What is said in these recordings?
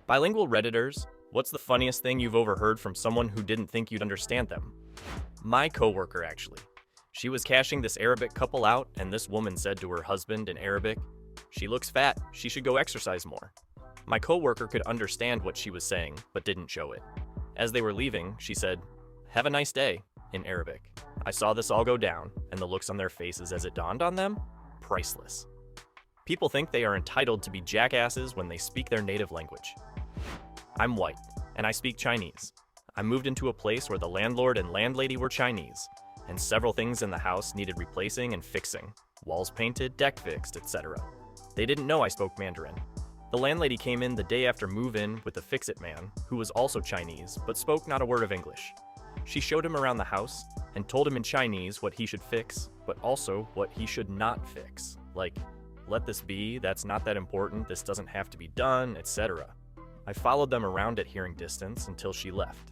Bilingual Redditors, what's the funniest thing you've overheard from someone who didn't think you'd understand them? My coworker, actually. She was cashing this Arabic couple out, and this woman said to her husband in Arabic, "She looks fat, she should go exercise more." My coworker could understand what she was saying, but didn't show it. As they were leaving, she said, "Have a nice day," in Arabic. I saw this all go down, and the looks on their faces as it dawned on them, priceless. People think they are entitled to be jackasses when they speak their native language. I'm white, and I speak Chinese. I moved into a place where the landlord and landlady were Chinese, and several things in the house needed replacing and fixing. Walls painted, deck fixed, etc. They didn't know I spoke Mandarin. The landlady came in the day after move-in with the fix-it man, who was also Chinese, but spoke not a word of English. She showed him around the house and told him in Chinese what he should fix, but also what he should not fix. Like, let this be, that's not that important, this doesn't have to be done, etc. I followed them around at hearing distance until she left.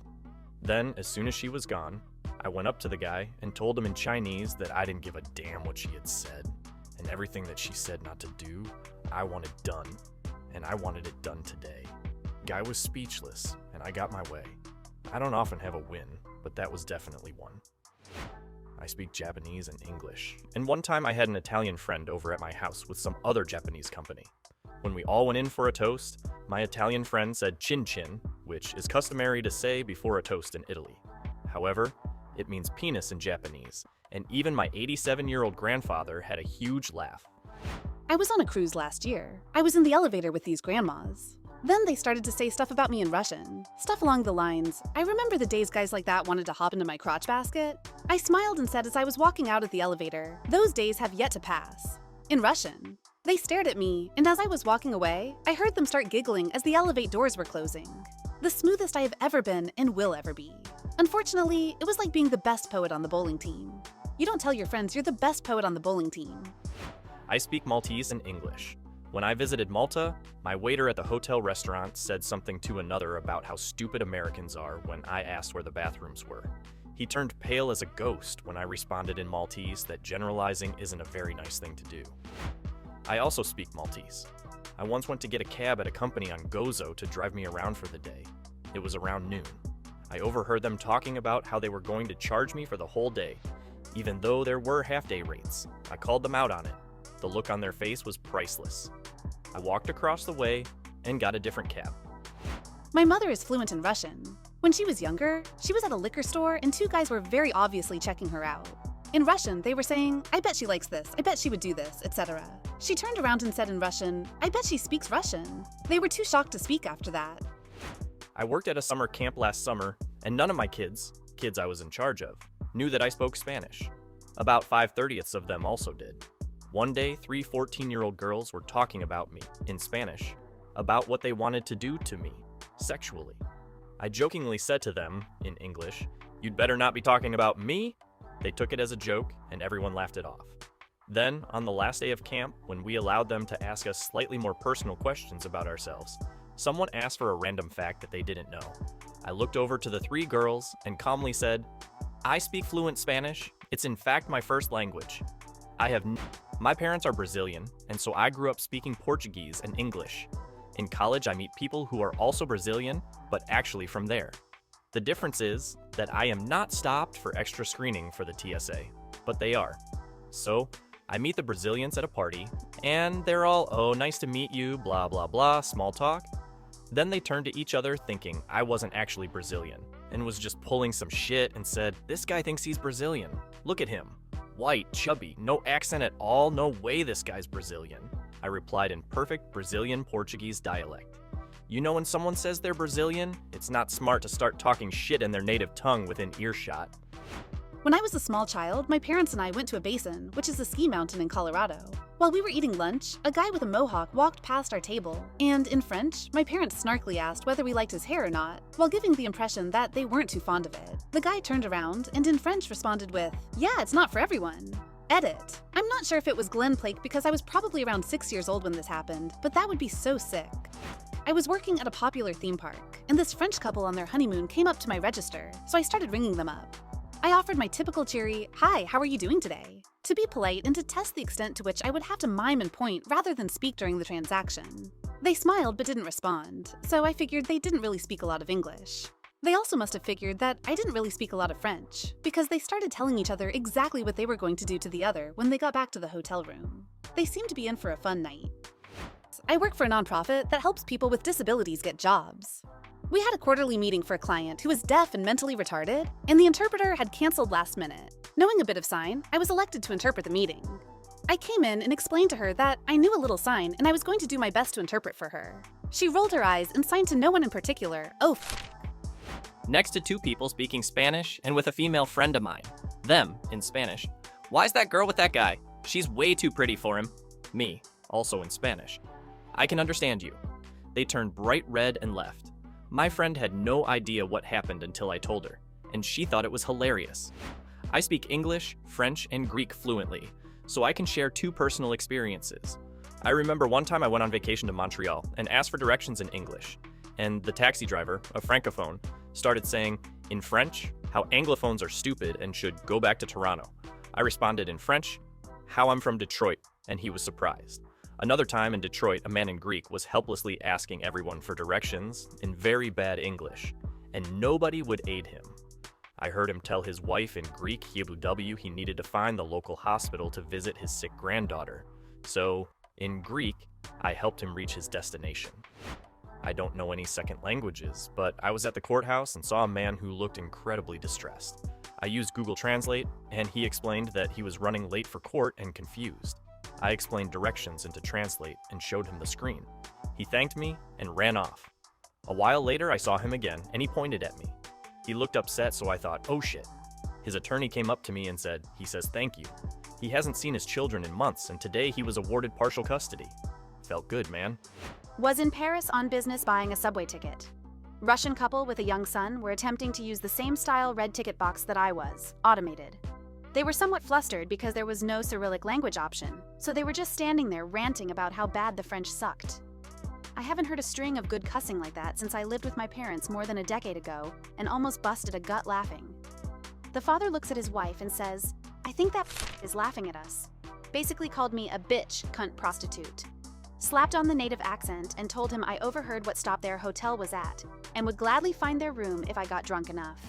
Then, as soon as she was gone, I went up to the guy and told him in Chinese that I didn't give a damn what she had said, and everything that she said not to do, I wanted done, and I wanted it done today. Guy was speechless, and I got my way. I don't often have a win, but that was definitely one. I speak Japanese and English, and one time I had an Italian friend over at my house with some other Japanese company. When we all went in for a toast, my Italian friend said chin chin, which is customary to say before a toast in Italy. However, it means penis in Japanese, and even my 87-year-old grandfather had a huge laugh. I was on a cruise last year. I was in the elevator with these grandmas. Then they started to say stuff about me in Russian. Stuff along the lines, "I remember the days guys like that wanted to hop into my crotch basket." I smiled and said as I was walking out of the elevator, "Those days have yet to pass." In Russian. They stared at me, and as I was walking away, I heard them start giggling as the elevator doors were closing. The smoothest I have ever been and will ever be. Unfortunately, it was like being the best poet on the bowling team. You don't tell your friends you're the best poet on the bowling team. I speak Maltese and English. When I visited Malta, my waiter at the hotel restaurant said something to another about how stupid Americans are when I asked where the bathrooms were. He turned pale as a ghost when I responded in Maltese that generalizing isn't a very nice thing to do. I also speak Maltese. I once went to get a cab at a company on Gozo to drive me around for the day. It was around noon. I overheard them talking about how they were going to charge me for the whole day, even though there were half-day rates. I called them out on it. The look on their face was priceless. I walked across the way and got a different cab. My mother is fluent in Russian. When she was younger, she was at a liquor store and two guys were very obviously checking her out. In Russian, they were saying, "I bet she likes this, I bet she would do this," etc. She turned around and said in Russian, "I bet she speaks Russian." They were too shocked to speak after that. I worked at a summer camp last summer, and none of my kids I was in charge of, knew that I spoke Spanish. About 5/30ths of them also did. One day, 3 14-year-old girls were talking about me, in Spanish, about what they wanted to do to me, sexually. I jokingly said to them, in English, "You'd better not be talking about me." They took it as a joke, and everyone laughed it off. Then, on the last day of camp, when we allowed them to ask us slightly more personal questions about ourselves, someone asked for a random fact that they didn't know. I looked over to the 3 girls and calmly said, "I speak fluent Spanish. It's in fact my first language. My parents are Brazilian, and so I grew up speaking Portuguese and English. In college, I meet people who are also Brazilian, but actually from there. The difference is that I am not stopped for extra screening for the TSA, but they are. So, I meet the Brazilians at a party, and they're all, 'Oh, nice to meet you, blah blah blah,' small talk. Then they turned to each other thinking I wasn't actually Brazilian, and was just pulling some shit and said, 'This guy thinks he's Brazilian. Look at him. White, chubby, no accent at all, no way this guy's Brazilian.' I replied in perfect Brazilian Portuguese dialect. You know when someone says they're Brazilian, it's not smart to start talking shit in their native tongue within earshot. When I was a small child, my parents and I went to a basin, which is a ski mountain in Colorado. While we were eating lunch, a guy with a mohawk walked past our table, and in French, my parents snarkily asked whether we liked his hair or not, while giving the impression that they weren't too fond of it. The guy turned around and in French responded with, "Yeah, it's not for everyone." Edit. I'm not sure if it was Glenn Plake because I was probably around 6 years old when this happened, but that would be so sick. I was working at a popular theme park, and this French couple on their honeymoon came up to my register, so I started ringing them up. I offered my typical cheery, "Hi, how are you doing today?" to be polite and to test the extent to which I would have to mime and point rather than speak during the transaction. They smiled but didn't respond, so I figured they didn't really speak a lot of English. They also must have figured that I didn't really speak a lot of French, because they started telling each other exactly what they were going to do to the other when they got back to the hotel room. They seemed to be in for a fun night. I work for a nonprofit that helps people with disabilities get jobs. We had a quarterly meeting for a client who was deaf and mentally retarded, and the interpreter had canceled last minute. Knowing a bit of sign, I was elected to interpret the meeting. I came in and explained to her that I knew a little sign and I was going to do my best to interpret for her. She rolled her eyes and signed to no one in particular. Oh, Next to two people speaking Spanish and with a female friend of mine. Them, in Spanish. Why's that girl with that guy? She's way too pretty for him. Me, also in Spanish. I can understand you. They turned bright red and left. My friend had no idea what happened until I told her, and she thought it was hilarious. I speak English, French, and Greek fluently, so I can share two personal experiences. I remember one time I went on vacation to Montreal and asked for directions in English, and the taxi driver, a francophone, started saying, in French, how Anglophones are stupid and should go back to Toronto. I responded in French, how I'm from Detroit, and he was surprised. Another time in Detroit, a man in Greek was helplessly asking everyone for directions in very bad English, and nobody would aid him. I heard him tell his wife in Greek he needed to find the local hospital to visit his sick granddaughter. So, in Greek, I helped him reach his destination. I don't know any second languages, but I was at the courthouse and saw a man who looked incredibly distressed. I used Google Translate, and he explained that he was running late for court and confused. I explained directions into Translate and showed him the screen. He thanked me and ran off. A while later, I saw him again, and he pointed at me. He looked upset, so I thought, oh shit. His attorney came up to me and said, he says thank you. He hasn't seen his children in months, and today he was awarded partial custody. Felt good, man. was in Paris on business buying a subway ticket. Russian couple with a young son were attempting to use the same style red ticket box that I was, automated. They were somewhat flustered because there was no Cyrillic language option, so they were just standing there ranting about how bad the French sucked. I haven't heard a string of good cussing like that since I lived with my parents more than a decade ago and almost busted a gut laughing. The father looks at his wife and says, "I think that is laughing at us." Basically called me a bitch, cunt prostitute. Slapped on the native accent and told him I overheard what stop their hotel was at and would gladly find their room if I got drunk enough.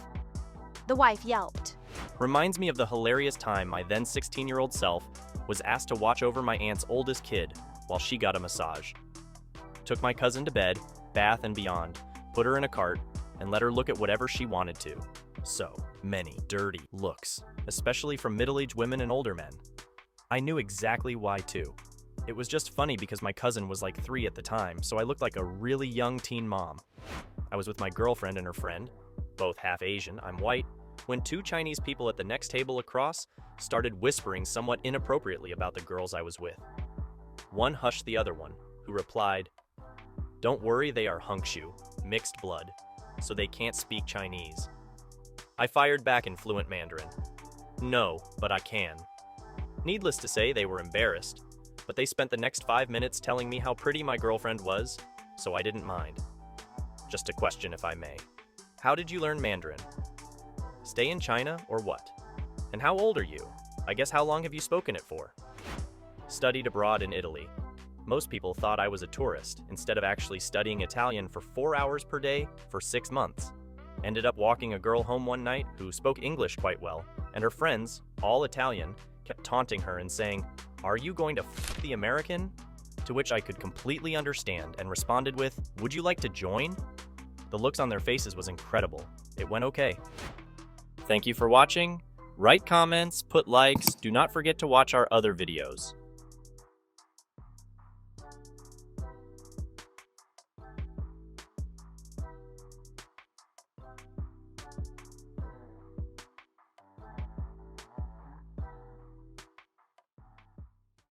The wife yelped. Reminds me of the hilarious time my then 16-year-old self was asked to watch over my aunt's oldest kid while she got a massage. Took my cousin to bed, bath and beyond, put her in a cart, and let her look at whatever she wanted to. So many dirty looks, especially from middle-aged women and older men. I knew exactly why too. It was just funny because my cousin was like 3 at the time, so I looked like a really young teen mom. I was with my girlfriend and her friend, both half Asian, I'm white, when 2 Chinese people at the next table across started whispering somewhat inappropriately about the girls I was with. One hushed the other one, who replied, "Don't worry, they are Hungshu, mixed blood, so they can't speak Chinese." I fired back in fluent Mandarin. "No, but I can." Needless to say, they were embarrassed, but they spent the next 5 minutes telling me how pretty my girlfriend was, so I didn't mind. Just a question, if I may. How did you learn Mandarin? Stay in China, or what? And how old are you? I guess how long have you spoken it for? Studied abroad in Italy. Most people thought I was a tourist, instead of actually studying Italian for 4 hours per day for 6 months. Ended up walking a girl home one night who spoke English quite well, and her friends, all Italian, kept taunting her and saying, "Are you going to f the American?" To which I could completely understand and responded with, "Would you like to join?" The looks on their faces was incredible. It went okay. Thank you for watching. Write comments, put likes, do not forget to watch our other videos.